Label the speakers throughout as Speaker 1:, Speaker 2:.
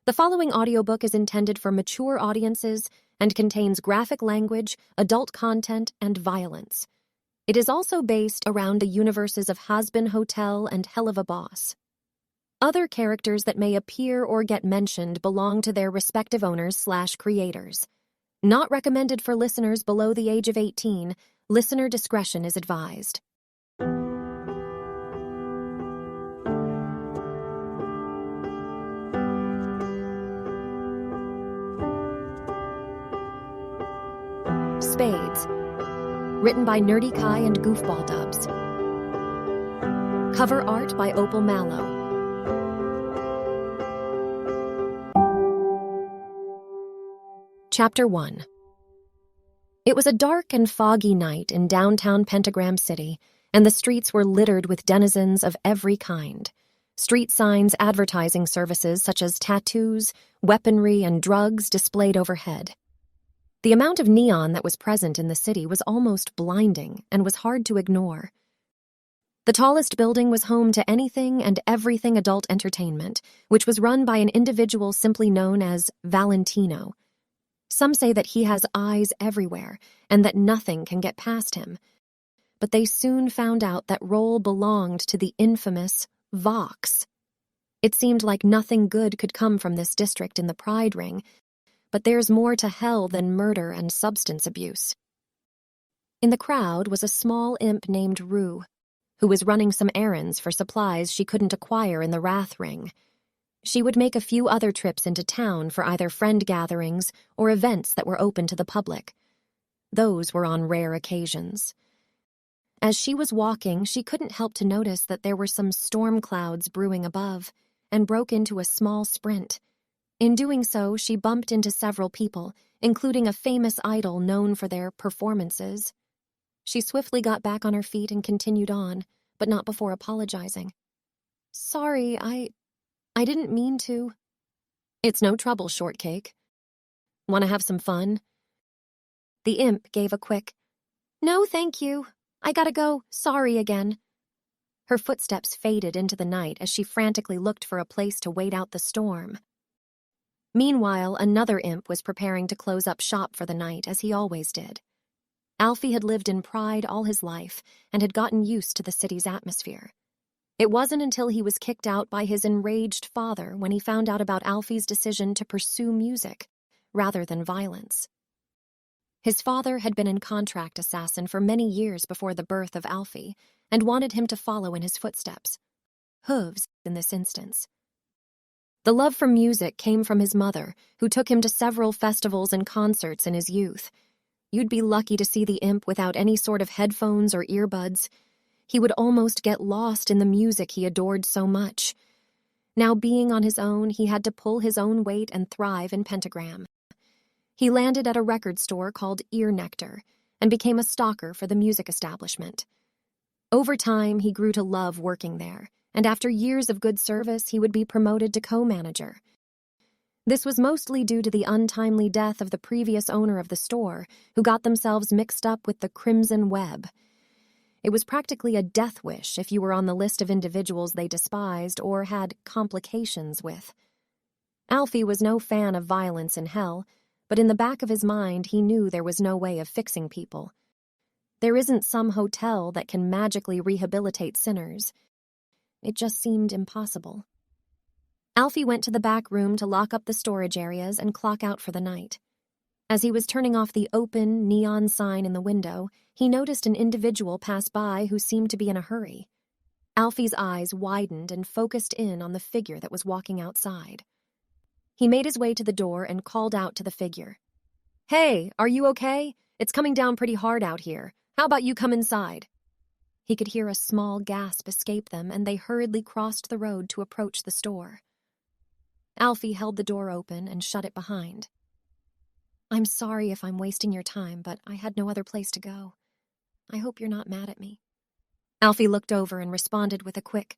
Speaker 1: The following audiobook is intended for mature audiences and contains graphic language, adult content, and violence. It is also based around the universes of Hazbinhotel and Hell of a Boss. Other characters that may appear or get mentioned belong to their respective owners/creators. Not recommended for listeners below the age of 18. Listener discretion is advised. Spades, written by Nerdy Kai and Goofball Dubs. Cover art by Opal Malow. Chapter 1. It was a dark and foggy night in downtown Pentagram City, and the streets were littered with denizens of every kind. Street signs advertising services such as tattoos, weaponry, and drugs displayed overhead. The amount of neon that was present in the city was almost blinding and was hard to ignore. The tallest building was home to anything and everything adult entertainment, which was run by an individual simply known as Valentino. Some say that he has eyes everywhere and that nothing can get past him. But they soon found out that role belonged to the infamous Vox. It seemed like nothing good could come from this district in the Pride Ring, but there's more to hell than murder and substance abuse. In the crowd was a small imp named Rue, who was running some errands for supplies she couldn't acquire in the Wrath Ring. She would make a few other trips into town for either friend gatherings or events that were open to the public. Those were on rare occasions. As she was walking, she couldn't help to notice that there were some storm clouds brewing above, and broke into a small sprint. In doing so, she bumped into several people, including a famous idol known for their performances. She swiftly got back on her feet and continued on, but not before apologizing. "Sorry, I didn't mean to." "It's no trouble, Shortcake. Want to have some fun?" The imp gave a quick, "No, thank you. I gotta go. Sorry again." Her footsteps faded into the night as she frantically looked for a place to wait out the storm. Meanwhile, another imp was preparing to close up shop for the night, as he always did. Alfie had lived in Pride all his life and had gotten used to the city's atmosphere. It wasn't until he was kicked out by his enraged father when he found out about Alfie's decision to pursue music rather than violence. His father had been a contract assassin for many years before the birth of Alfie and wanted him to follow in his footsteps. Hooves, in this instance. The love for music came from his mother, who took him to several festivals and concerts in his youth. You'd be lucky to see the imp without any sort of headphones or earbuds. He would almost get lost in the music he adored so much. Now being on his own, he had to pull his own weight and thrive in Pentagram. He landed at a record store called Ear Nectar and became a stalker for the music establishment. Over time, he grew to love working there, and after years of good service, he would be promoted to co-manager. This was mostly due to the untimely death of the previous owner of the store, who got themselves mixed up with the Crimson Web. It was practically a death wish if you were on the list of individuals they despised or had complications with. Alfie was no fan of violence in hell, but in the back of his mind he knew there was no way of fixing people. There isn't some hotel that can magically rehabilitate sinners. It just seemed impossible. Alfie went to the back room to lock up the storage areas and clock out for the night. As he was turning off the open, neon sign in the window, he noticed an individual pass by who seemed to be in a hurry. Alfie's eyes widened and focused in on the figure that was walking outside. He made his way to the door and called out to the figure. "Hey, are you okay? It's coming down pretty hard out here. How about you come inside?" He could hear a small gasp escape them, and they hurriedly crossed the road to approach the store. Alfie held the door open and shut it behind. "I'm sorry if I'm wasting your time, but I had no other place to go. I hope you're not mad at me." Alfie looked over and responded with a quick,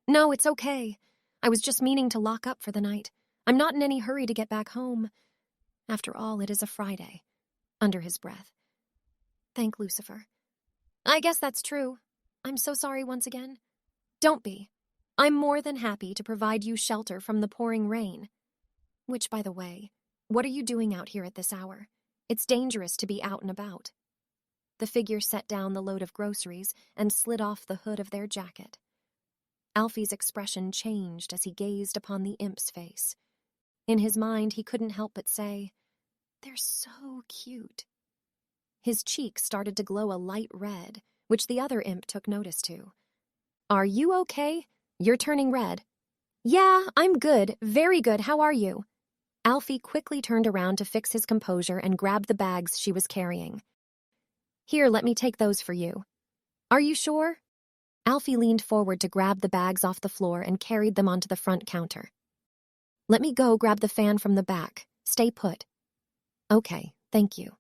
Speaker 1: "No, it's okay. I was just meaning to lock up for the night. I'm not in any hurry to get back home. After all, it is a Friday," under his breath. "Thank Lucifer." "I guess that's true. I'm so sorry once again." "Don't be. I'm more than happy to provide you shelter from the pouring rain." Which, by the way, what are you doing out here at this hour? It's dangerous to be out and about. The figure set down the load of groceries and slid off the hood of their jacket. Alfie's expression changed as he gazed upon the imp's face. In his mind, he couldn't help but say, "They're so cute." His cheeks started to glow a light red, which the other imp took notice to. "Are you okay? You're turning red." "Yeah, I'm good, very good. How are you?" Alfie quickly turned around to fix his composure and grabbed the bags she was carrying. "Here, let me take those for you." "Are you sure?" Alfie leaned forward to grab the bags off the floor and carried them onto the front counter. "Let me go grab the fan from the back. Stay put." "Okay, thank you."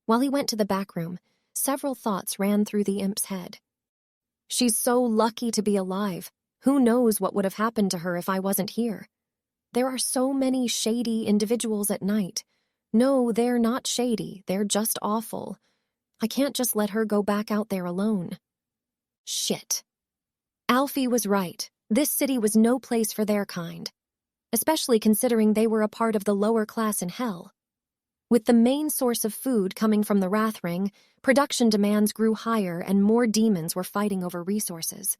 Speaker 1: While he went to the back room, several thoughts ran through the imp's head. "She's so lucky to be alive. Who knows what would have happened to her if I wasn't here? There are so many shady individuals at night. No, they're not shady. They're just awful. I can't just let her go back out there alone. Shit." Alfie was right. This city was no place for their kind, especially considering they were a part of the lower class in hell. With the main source of food coming from the Wrath Ring, production demands grew higher and more demons were fighting over resources.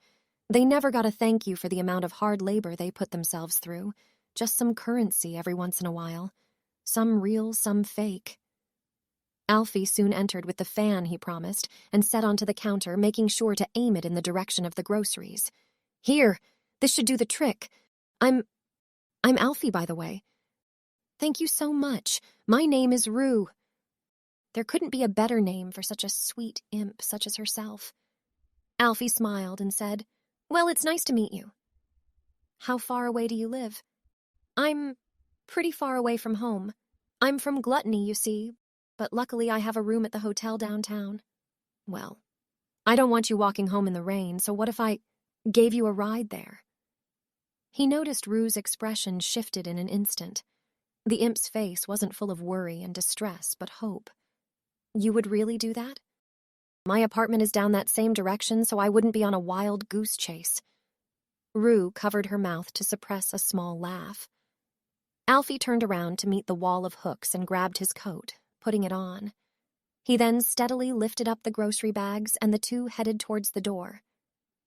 Speaker 1: They never got a thank you for the amount of hard labor they put themselves through, just some currency every once in a while. Some real, some fake. Alfie soon entered with the fan he promised and set onto the counter, making sure to aim it in the direction of the groceries. "Here, this should do the trick. I'm Alfie, by the way." "Thank you so much. My name is Rue." There couldn't be a better name for such a sweet imp such as herself. Alfie smiled and said, "Well, it's nice to meet you." "How far away do you live?" "I'm pretty far away from home. I'm from Gluttony, you see, but luckily I have a room at the hotel downtown." "Well, I don't want you walking home in the rain, so what if I gave you a ride there?" He noticed Rue's expression shifted in an instant. The imp's face wasn't full of worry and distress, but hope. "You would really do that?" "My apartment is down that same direction, so I wouldn't be on a wild goose chase." Rue covered her mouth to suppress a small laugh. Alfie turned around to meet the wall of hooks and grabbed his coat, putting it on. He then steadily lifted up the grocery bags and the two headed towards the door.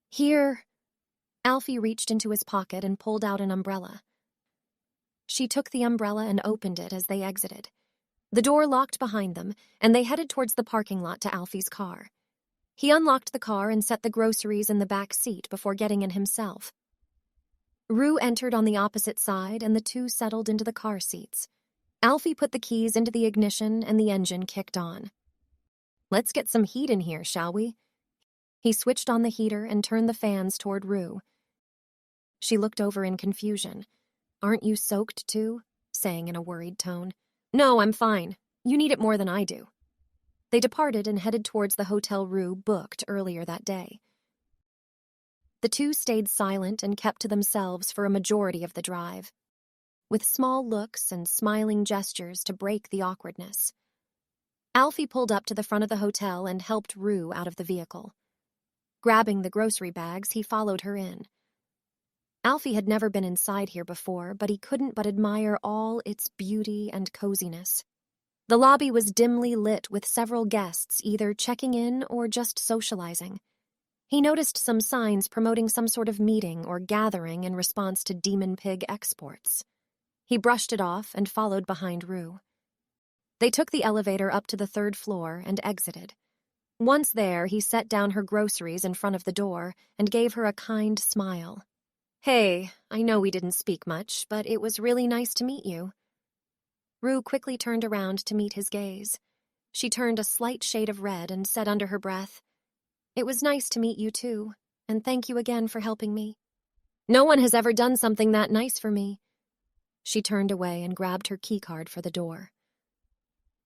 Speaker 1: "Here." Alfie reached into his pocket and pulled out an umbrella. She took the umbrella and opened it as they exited. The door locked behind them, and they headed towards the parking lot to Alfie's car. He unlocked the car and set the groceries in the back seat before getting in himself. Rue entered on the opposite side, and the two settled into the car seats. Alfie put the keys into the ignition, and the engine kicked on. "Let's get some heat in here, shall we?" He switched on the heater and turned the fans toward Rue. She looked over in confusion. "Aren't you soaked too?" saying in a worried tone. "No, I'm fine. You need it more than I do." They departed and headed towards the hotel Rue booked earlier that day. The two stayed silent and kept to themselves for a majority of the drive, with small looks and smiling gestures to break the awkwardness. Alfie pulled up to the front of the hotel and helped Rue out of the vehicle. Grabbing the grocery bags, he followed her in. Alfie had never been inside here before, but he couldn't but admire all its beauty and coziness. The lobby was dimly lit with several guests either checking in or just socializing. He noticed some signs promoting some sort of meeting or gathering in response to demon pig exports. He brushed it off and followed behind Rue. They took the elevator up to the third floor and exited. Once there, he set down her groceries in front of the door and gave her a kind smile. "Hey, I know we didn't speak much, but it was really nice to meet you." Rue quickly turned around to meet his gaze. She turned a slight shade of red and said under her breath, "It was nice to meet you too, and thank you again for helping me." "No one has ever done something that nice for me." She turned away and grabbed her keycard for the door.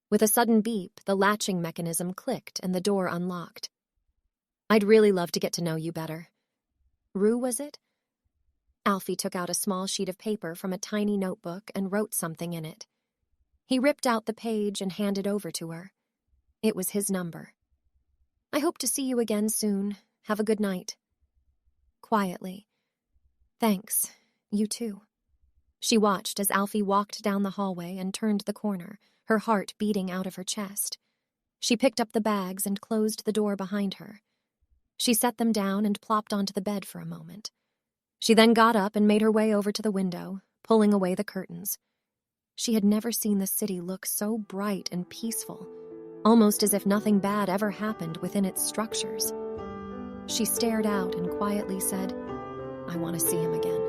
Speaker 1: With a sudden beep, the latching mechanism clicked and the door unlocked. "I'd really love to get to know you better." "Rue, was it?" Alfie took out a small sheet of paper from a tiny notebook and wrote something in it. He ripped out the page and handed over to her. It was his number. "I hope to see you again soon. Have a good night." Quietly, "Thanks. You too." She watched as Alfie walked down the hallway and turned the corner, her heart beating out of her chest. She picked up the bags and closed the door behind her. She set them down and plopped onto the bed for a moment. She then got up and made her way over to the window, pulling away the curtains. She had never seen the city look so bright and peaceful, almost as if nothing bad ever happened within its structures. She stared out and quietly said, "I want to see him again."